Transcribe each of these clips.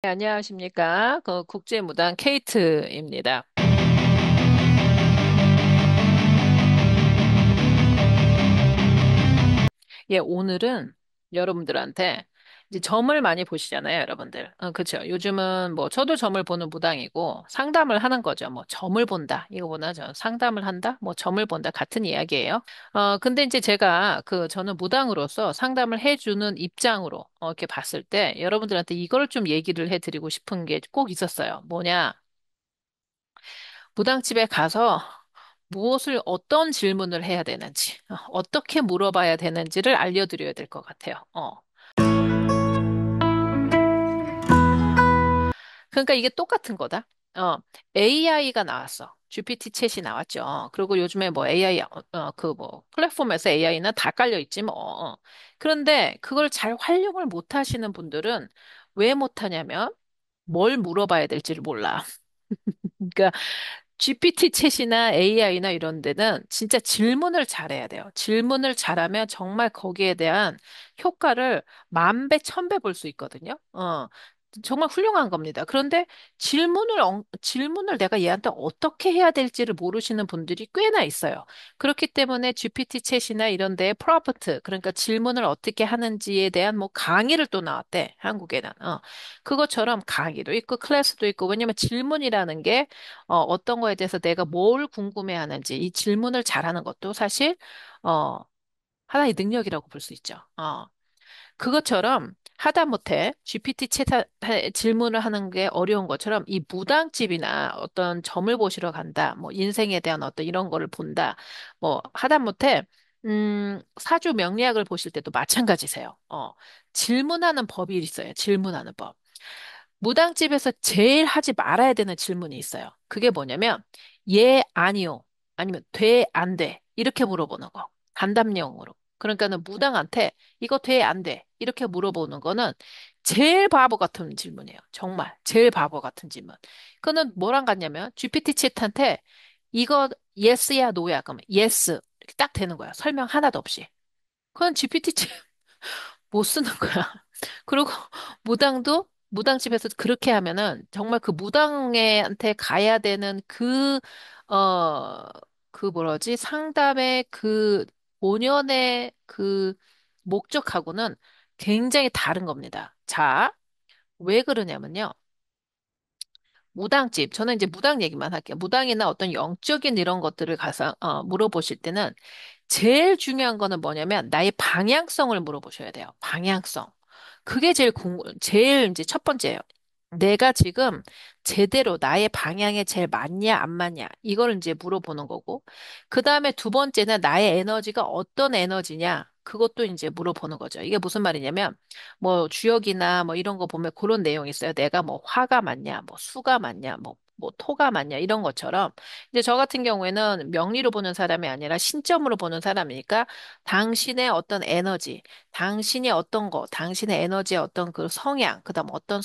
네, 안녕하십니까. 그 국제무당 케이트입니다. 예, 오늘은 여러분들한테 이제 점을 많이 보시잖아요, 여러분들. 그렇죠. 요즘은 뭐 저도 점을 보는 무당이고 상담을 하는 거죠. 뭐 점을 본다. 이거보다 저 상담을 한다. 뭐 점을 본다. 같은 이야기예요. 근데 이제 제가 저는 무당으로서 상담을 해주는 입장으로 이렇게 봤을 때 여러분들한테 이걸 좀 얘기를 해드리고 싶은 게 꼭 있었어요. 뭐냐? 무당집에 가서 무엇을 어떤 질문을 해야 되는지, 어떻게 물어봐야 되는지를 알려드려야 될 것 같아요. 그러니까 이게 똑같은 거다. AI가 나왔어. GPT 챗이 나왔죠. 그리고 요즘에 뭐 AI, 뭐 플랫폼에서 AI는 다 깔려 있지 뭐. 그런데 그걸 잘 활용을 못 하시는 분들은 왜 못하냐면 뭘 물어봐야 될지를 몰라. 그러니까 GPT 챗이나 AI나 이런 데는 진짜 질문을 잘해야 돼요. 질문을 잘하면 정말 거기에 대한 효과를 만 배, 천 배 볼 수 있거든요. 정말 훌륭한 겁니다. 그런데 질문을 내가 얘한테 어떻게 해야 될지를 모르시는 분들이 꽤나 있어요. 그렇기 때문에 GPT 챗이나 이런 데에 프로mp트, 그러니까 질문을 어떻게 하는지에 대한 뭐 강의를 또 나왔대, 한국에는. 그것처럼 강의도 있고 클래스도 있고, 왜냐면 질문이라는 게 어떤 거에 대해서 내가 뭘 궁금해하는지 이 질문을 잘하는 것도 사실 어, 하나의 능력이라고 볼 수 있죠. 그것처럼 하다못해 GPT 질문을 하는 게 어려운 것처럼 이 무당집이나 어떤 점을 보시러 간다, 뭐 인생에 대한 어떤 이런 거를 본다, 뭐 하다못해 사주 명리학을 보실 때도 마찬가지세요. 질문하는 법이 있어요. 질문하는 법. 무당집에서 제일 하지 말아야 되는 질문이 있어요. 그게 뭐냐면, 예, 아니요. 아니면 돼, 안 돼. 이렇게 물어보는 거. 단답형으로. 그러니까는 무당한테 이거 돼, 안 돼. 이렇게 물어보는 거는 제일 바보 같은 질문이에요. 정말. 제일 바보 같은 질문. 그거는 뭐랑 같냐면, GPT 챗한테 이거 yes야, no야. 그러면 yes. 이렇게 딱 되는 거야. 설명 하나도 없이. 그건 GPT 못 쓰는 거야. 그리고 무당집에서 그렇게 하면은 정말 그 무당한테 가야 되는 어, 뭐라지? 상담의 본연의 목적하고는 굉장히 다른 겁니다. 자, 왜 그러냐면요. 무당집, 저는 이제 무당 얘기만 할게요. 무당이나 어떤 영적인 이런 것들을 가서, 물어보실 때는 제일 중요한 거는 뭐냐면 나의 방향성을 물어보셔야 돼요. 방향성. 그게 제일 이제 첫 번째예요. 내가 지금 제대로 나의 방향에 제일 맞냐, 안 맞냐. 이걸 이제 물어보는 거고. 그 다음에 두 번째는 나의 에너지가 어떤 에너지냐. 그것도 이제 물어보는 거죠. 이게 무슨 말이냐면, 뭐, 주역이나 뭐 이런 거 보면 그런 내용이 있어요. 내가 뭐 화가 많냐, 뭐 수가 많냐, 뭐 토가 많냐, 이런 것처럼. 이제 저 같은 경우에는 명리로 보는 사람이 아니라 신점으로 보는 사람이니까 당신의 어떤 에너지, 당신이 어떤 거, 당신의 에너지의 어떤 그 성향, 그다음 어떤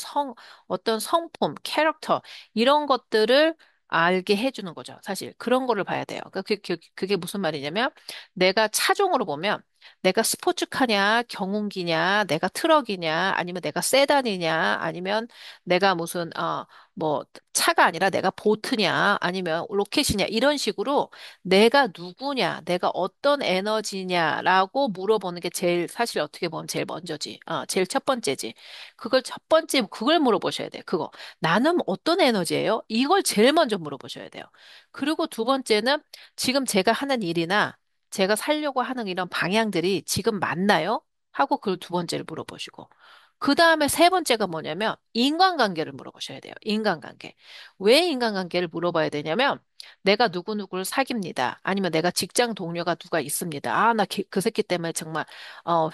성품, 캐릭터, 이런 것들을 알게 해주는 거죠. 사실 그런 거를 봐야 돼요. 그게 무슨 말이냐면 내가 차종으로 보면 내가 스포츠카냐, 경운기냐, 내가 트럭이냐, 아니면 내가 세단이냐, 아니면 내가 뭐, 차가 아니라 내가 보트냐, 아니면 로켓이냐, 이런 식으로 내가 누구냐, 내가 어떤 에너지냐라고 물어보는 게 제일, 사실 어떻게 보면 제일 먼저지. 제일 첫 번째지. 그걸 물어보셔야 돼요. 그거. 나는 어떤 에너지예요? 이걸 제일 먼저 물어보셔야 돼요. 그리고 두 번째는 지금 제가 하는 일이나 제가 살려고 하는 이런 방향들이 지금 맞나요? 하고 그걸 두 번째를 물어보시고. 그 다음에 세 번째가 뭐냐면 인간관계를 물어보셔야 돼요. 인간관계. 왜 인간관계를 물어봐야 되냐면 내가 누구누구를 사깁니다. 아니면 내가 직장 동료가 누가 있습니다. 나 그 새끼 때문에 정말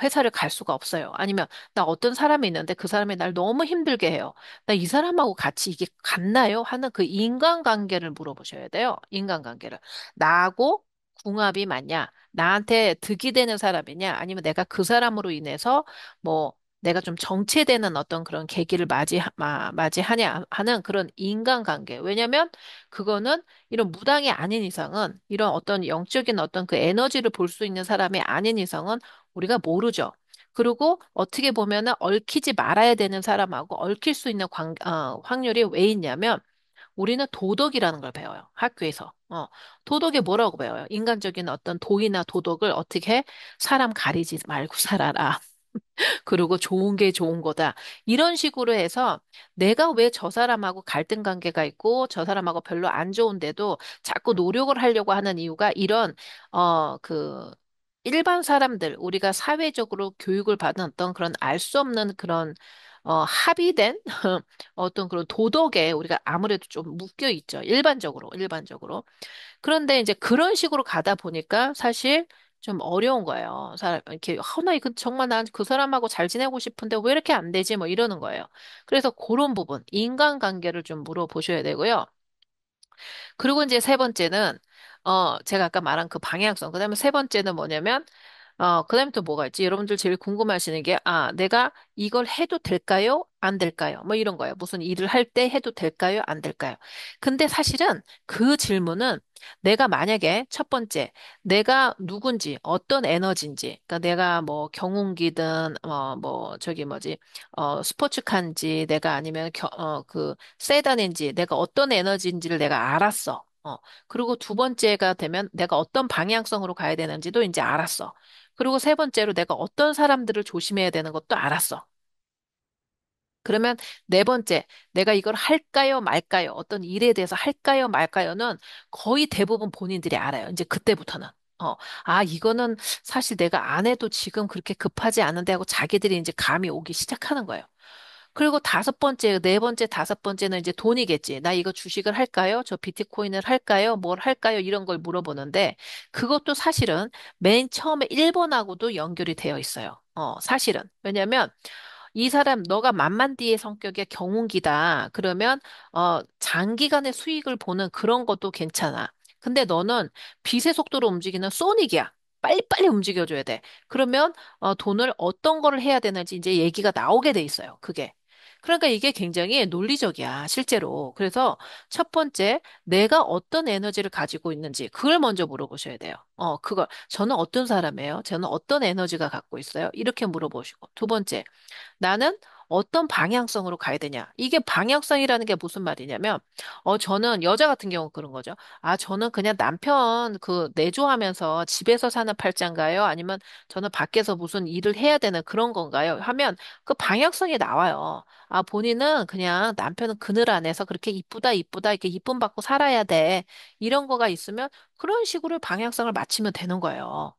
회사를 갈 수가 없어요. 아니면 나 어떤 사람이 있는데 그 사람이 날 너무 힘들게 해요. 나 이 사람하고 같이 이게 같나요? 하는 그 인간관계를 물어보셔야 돼요. 인간관계를. 나하고 궁합이 맞냐? 나한테 득이 되는 사람이냐? 아니면 내가 그 사람으로 인해서 뭐 내가 좀 정체되는 어떤 그런 계기를 맞이하냐 하는 그런 인간관계. 왜냐면 그거는 이런 무당이 아닌 이상은 이런 어떤 영적인 어떤 그 에너지를 볼 수 있는 사람이 아닌 이상은 우리가 모르죠. 그리고 어떻게 보면은 얽히지 말아야 되는 사람하고 얽힐 수 있는 확률이 왜 있냐면 우리는 도덕이라는 걸 배워요. 학교에서. 도덕이 뭐라고 배워요? 인간적인 어떤 도의나 도덕을 어떻게 해? 사람 가리지 말고 살아라. 그리고 좋은 게 좋은 거다. 이런 식으로 해서 내가 왜 저 사람하고 갈등 관계가 있고 저 사람하고 별로 안 좋은데도 자꾸 노력을 하려고 하는 이유가 이런, 일반 사람들, 우리가 사회적으로 교육을 받은 어떤 그런 알 수 없는 그런, 합의된 어떤 그런 도덕에 우리가 아무래도 좀 묶여 있죠. 일반적으로. 그런데 이제 그런 식으로 가다 보니까 사실 좀 어려운 거예요. 사람, 이렇게, 나 이거 정말 난 그 사람하고 잘 지내고 싶은데 왜 이렇게 안 되지? 뭐 이러는 거예요. 그래서 그런 부분, 인간관계를 좀 물어보셔야 되고요. 그리고 이제 세 번째는, 제가 아까 말한 그 방향성. 그다음에 세 번째는 뭐냐면, 그다음에 또 뭐가 있지? 여러분들 제일 궁금하시는 게, 내가 이걸 해도 될까요? 안 될까요? 뭐 이런 거예요. 무슨 일을 할 때 해도 될까요? 안 될까요? 근데 사실은 그 질문은 내가 만약에 첫 번째, 내가 누군지, 어떤 에너지인지, 그러니까 내가 뭐 경운기든, 저기 뭐지, 스포츠카인지, 내가 아니면 세단인지, 내가 어떤 에너지인지를 내가 알았어. 그리고 두 번째가 되면 내가 어떤 방향성으로 가야 되는지도 이제 알았어. 그리고 세 번째로 내가 어떤 사람들을 조심해야 되는 것도 알았어. 그러면 네 번째, 내가 이걸 할까요, 말까요? 어떤 일에 대해서 할까요, 말까요는 거의 대부분 본인들이 알아요. 이제 그때부터는. 이거는 사실 내가 안 해도 지금 그렇게 급하지 않은데 하고 자기들이 이제 감이 오기 시작하는 거예요. 그리고 다섯 번째, 네 번째, 다섯 번째는 이제 돈이겠지. 나 이거 주식을 할까요? 저 비트코인을 할까요? 뭘 할까요? 이런 걸 물어보는데 그것도 사실은 맨 처음에 1번하고도 연결이 되어 있어요. 사실은. 왜냐면 이 사람, 너가 만만디의 성격의 경운기다. 그러면, 장기간의 수익을 보는 그런 것도 괜찮아. 근데 너는 빛의 속도로 움직이는 소닉이야. 빨리빨리 움직여줘야 돼. 그러면, 돈을 어떤 거를 해야 되는지 이제 얘기가 나오게 돼 있어요. 그게. 그러니까 이게 굉장히 논리적이야, 실제로. 그래서 첫 번째, 내가 어떤 에너지를 가지고 있는지, 그걸 먼저 물어보셔야 돼요. 저는 어떤 사람이에요? 저는 어떤 에너지가 갖고 있어요? 이렇게 물어보시고. 두 번째, 나는 어떤 방향성으로 가야 되냐. 이게 방향성이라는 게 무슨 말이냐면, 저는 여자 같은 경우 그런 거죠. 저는 그냥 남편 내조하면서 집에서 사는 팔자인가요? 아니면 저는 밖에서 무슨 일을 해야 되는 그런 건가요? 하면 그 방향성이 나와요. 본인은 그냥 남편은 그늘 안에서 그렇게 이쁘다, 이렇게 이쁨 받고 살아야 돼. 이런 거가 있으면 그런 식으로 방향성을 맞추면 되는 거예요.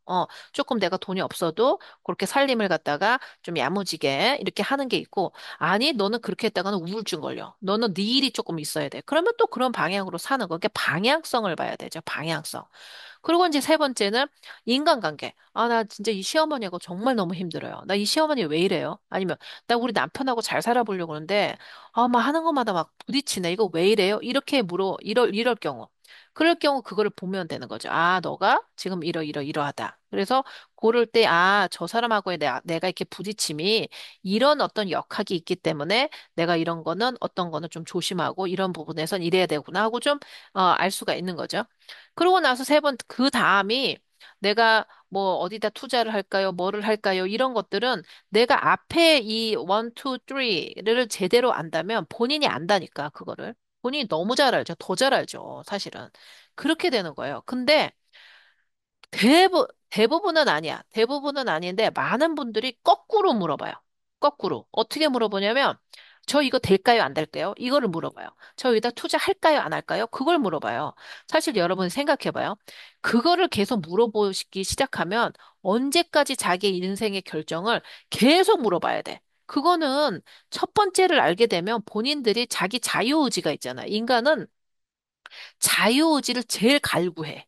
조금 내가 돈이 없어도 그렇게 살림을 갖다가 좀 야무지게 이렇게 하는 게 있고, 아니, 너는 그렇게 했다가는 우울증 걸려. 너는 네 일이 조금 있어야 돼. 그러면 또 그런 방향으로 사는 거. 그게 방향성을 봐야 되죠. 방향성. 그리고 이제 세 번째는 인간관계. 나 진짜 이 시어머니하고 정말 너무 힘들어요. 나 이 시어머니 왜 이래요? 아니면, 나 우리 남편하고 잘 살아보려고 하는데, 막 하는 것마다 막 부딪히네. 이거 왜 이래요? 이렇게 이럴 경우. 그럴 경우 그거를 보면 되는 거죠. 너가 지금 이러하다. 그래서 고를 때, 저 사람하고의 내가 이렇게 부딪힘이 이런 어떤 역학이 있기 때문에 내가 이런 거는 어떤 거는 좀 조심하고 이런 부분에선 이래야 되구나 하고 좀, 알 수가 있는 거죠. 그러고 나서 세 번, 그 다음이 내가 뭐 어디다 투자를 할까요? 뭐를 할까요? 이런 것들은 내가 앞에 이 1, 2, 3를 제대로 안다면 본인이 안다니까, 그거를. 본인이 너무 잘 알죠. 더 잘 알죠. 사실은. 그렇게 되는 거예요. 근데 대부분은 아니야. 대부분은 아닌데 많은 분들이 거꾸로 물어봐요. 거꾸로. 어떻게 물어보냐면 저 이거 될까요? 안 될까요? 이거를 물어봐요. 저 여기다 투자할까요? 안 할까요? 그걸 물어봐요. 사실 여러분 생각해봐요. 그거를 계속 물어보기 시작하면 언제까지 자기 인생의 결정을 계속 물어봐야 돼. 그거는 첫 번째를 알게 되면 본인들이 자기 자유의지가 있잖아. 인간은 자유의지를 제일 갈구해.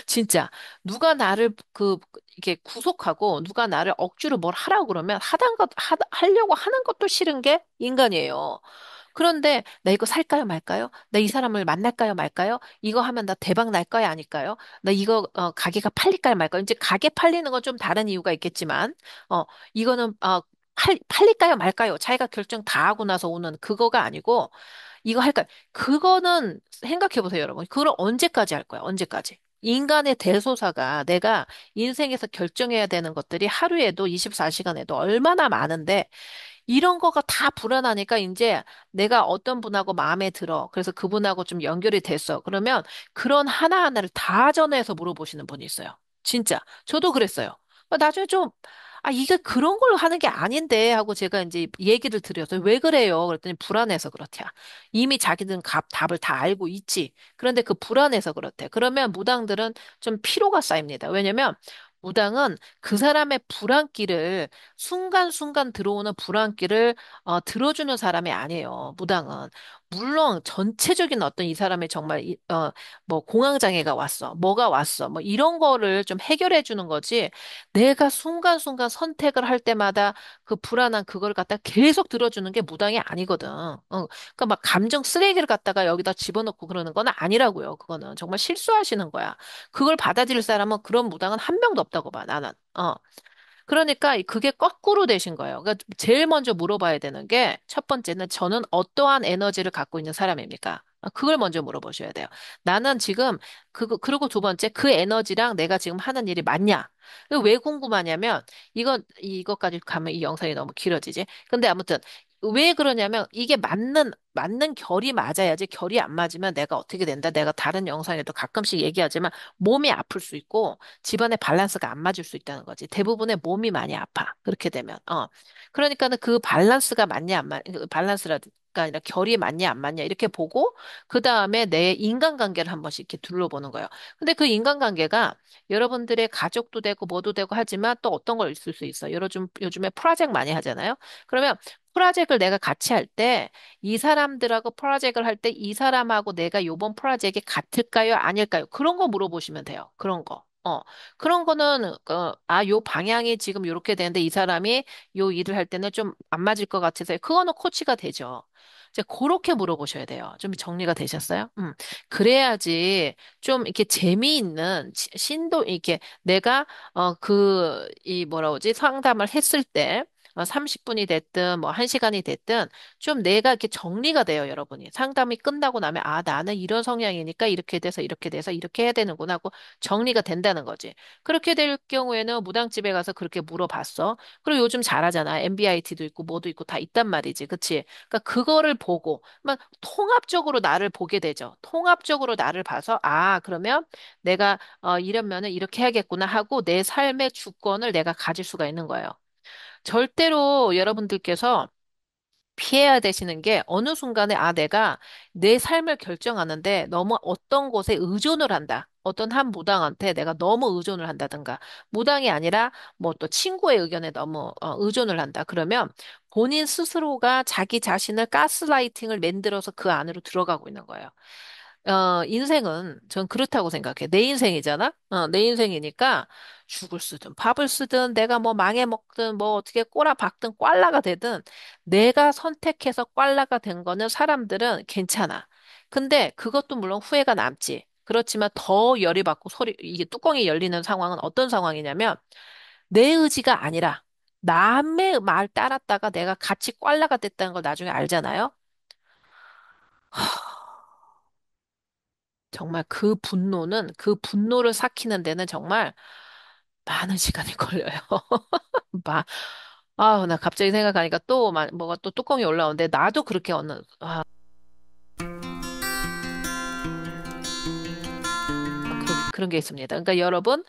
진짜 누가 나를 이게 구속하고 누가 나를 억지로 뭘 하라고 그러면 하려고 하는 것도 싫은 게 인간이에요. 그런데 나 이거 살까요 말까요? 나 이 사람을 만날까요 말까요? 이거 하면 나 대박 날까요 아닐까요? 나 이거 가게가 팔릴까요 말까요? 이제 가게 팔리는 건 좀 다른 이유가 있겠지만 이거는 팔릴까요 말까요? 자기가 결정 다 하고 나서 오는 그거가 아니고 이거 할까요? 그거는 생각해 보세요, 여러분. 그걸 언제까지 할 거야? 언제까지? 인간의 대소사가 내가 인생에서 결정해야 되는 것들이 하루에도 24시간에도 얼마나 많은데 이런 거가 다 불안하니까 이제 내가 어떤 분하고 마음에 들어. 그래서 그분하고 좀 연결이 됐어. 그러면 그런 하나하나를 다 전화해서 물어보시는 분이 있어요. 진짜. 저도 그랬어요. 나중에 좀, 이게 그런 걸로 하는 게 아닌데 하고 제가 이제 얘기를 드려서 왜 그래요? 그랬더니 불안해서 그렇대요. 이미 자기들은 답을 다 알고 있지. 그런데 그 불안해서 그렇대. 그러면 무당들은 좀 피로가 쌓입니다. 왜냐면 무당은 그 사람의 불안기를 순간순간 들어오는 불안기를 들어주는 사람이 아니에요. 무당은. 물론 전체적인 어떤 이 사람의 정말 뭐 공황장애가 왔어. 뭐가 왔어. 뭐 이런 거를 좀 해결해 주는 거지. 내가 순간순간 선택을 할 때마다 그 불안한 그걸 갖다 계속 들어주는 게 무당이 아니거든. 그러니까 막 감정 쓰레기를 갖다가 여기다 집어넣고 그러는 건 아니라고요. 그거는 정말 실수하시는 거야. 그걸 받아들일 사람은 그런 무당은 한 명도 없다고 봐, 나는. 그러니까 그게 거꾸로 되신 거예요. 그러니까 제일 먼저 물어봐야 되는 게 첫 번째는 저는 어떠한 에너지를 갖고 있는 사람입니까? 그걸 먼저 물어보셔야 돼요. 나는 지금 그리고 두 번째 그 에너지랑 내가 지금 하는 일이 맞냐? 왜 궁금하냐면 이것까지 가면 이 영상이 너무 길어지지. 근데 아무튼 왜 그러냐면 이게 맞는 결이 맞아야지 결이 안 맞으면 내가 어떻게 된다. 내가 다른 영상에도 가끔씩 얘기하지만 몸이 아플 수 있고 집안의 밸런스가 안 맞을 수 있다는 거지. 대부분의 몸이 많이 아파. 그렇게 되면. 그러니까는 그 밸런스가 맞냐, 안 맞, 그 밸런스가 아니라 결이 맞냐, 안 맞냐, 이렇게 보고, 그 다음에 내 인간관계를 한 번씩 이렇게 둘러보는 거예요. 근데 그 인간관계가 여러분들의 가족도 되고 뭐도 되고 하지만 또 어떤 걸 있을 수 있어요. 요즘에 프로젝트 많이 하잖아요. 그러면 프로젝트를 내가 같이 할 때, 이 사람들하고 프로젝트를 할 때 이 사람하고 내가 요번 프로젝트가 같을까요? 아닐까요? 그런 거 물어보시면 돼요. 그런 거. 그런 거는, 요 방향이 지금 요렇게 되는데 이 사람이 요 일을 할 때는 좀 안 맞을 것 같아서 그거는 코치가 되죠. 이제 그렇게 물어보셔야 돼요. 좀 정리가 되셨어요? 그래야지 좀 이렇게 재미있는 신도 이렇게 내가 이 뭐라 그러지? 상담을 했을 때 30분이 됐든 뭐 1시간이 됐든 좀 내가 이렇게 정리가 돼요, 여러분이. 상담이 끝나고 나면 나는 이런 성향이니까 이렇게 돼서 이렇게 해야 되는구나 하고 정리가 된다는 거지. 그렇게 될 경우에는 무당집에 가서 그렇게 물어봤어. 그리고 요즘 잘하잖아. MBIT도 있고 뭐도 있고 다 있단 말이지. 그치? 그러니까 그거를 보고 막 통합적으로 나를 보게 되죠. 통합적으로 나를 봐서 그러면 내가 이러면은 이렇게 해야겠구나 하고 내 삶의 주권을 내가 가질 수가 있는 거예요. 절대로 여러분들께서 피해야 되시는 게 어느 순간에 내가 내 삶을 결정하는데 너무 어떤 곳에 의존을 한다. 어떤 한 무당한테 내가 너무 의존을 한다든가 무당이 아니라 뭐 또 친구의 의견에 너무 의존을 한다. 그러면 본인 스스로가 자기 자신을 가스라이팅을 만들어서 그 안으로 들어가고 있는 거예요. 인생은 전 그렇다고 생각해. 내 인생이잖아? 내 인생이니까 죽을 쓰든 밥을 쓰든 내가 뭐 망해 먹든 뭐 어떻게 꼬라 박든 꽐라가 되든 내가 선택해서 꽐라가 된 거는 사람들은 괜찮아. 근데 그것도 물론 후회가 남지. 그렇지만 더 열이 받고 이게 뚜껑이 열리는 상황은 어떤 상황이냐면 내 의지가 아니라 남의 말 따랐다가 내가 같이 꽐라가 됐다는 걸 나중에 알잖아요? 정말 그 분노를 삭히는 데는 정말 많은 시간이 걸려요. 마, 나 갑자기 생각하니까 뭐가 또 뚜껑이 올라오는데, 나도 그렇게 그런 게 있습니다. 그러니까 여러분,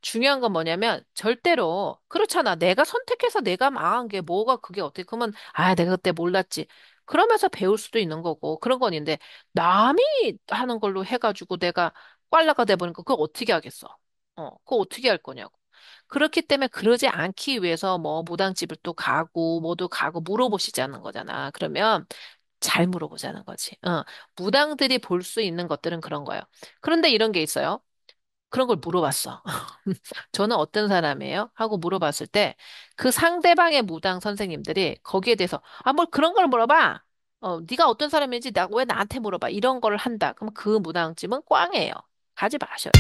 중요한 건 뭐냐면, 절대로, 그렇잖아. 내가 선택해서 내가 망한 게 뭐가 그게 어떻게, 그러면, 내가 그때 몰랐지. 그러면서 배울 수도 있는 거고, 그런 건 있는데, 남이 하는 걸로 해가지고 내가 꽐라가 돼버리니까 그걸 어떻게 하겠어? 그거 어떻게 할 거냐고. 그렇기 때문에 그러지 않기 위해서 뭐 무당집을 또 가고 뭐도 가고 물어보시자는 거잖아. 그러면 잘 물어보자는 거지. 무당들이 볼 수 있는 것들은 그런 거예요. 그런데 이런 게 있어요. 그런 걸 물어봤어. 저는 어떤 사람이에요? 하고 물어봤을 때 그 상대방의 무당 선생님들이 거기에 대해서 뭘 그런 걸 물어봐. 네가 어떤 사람인지 왜 나한테 물어봐. 이런 걸 한다. 그럼 그 무당집은 꽝이에요. 가지 마셔요.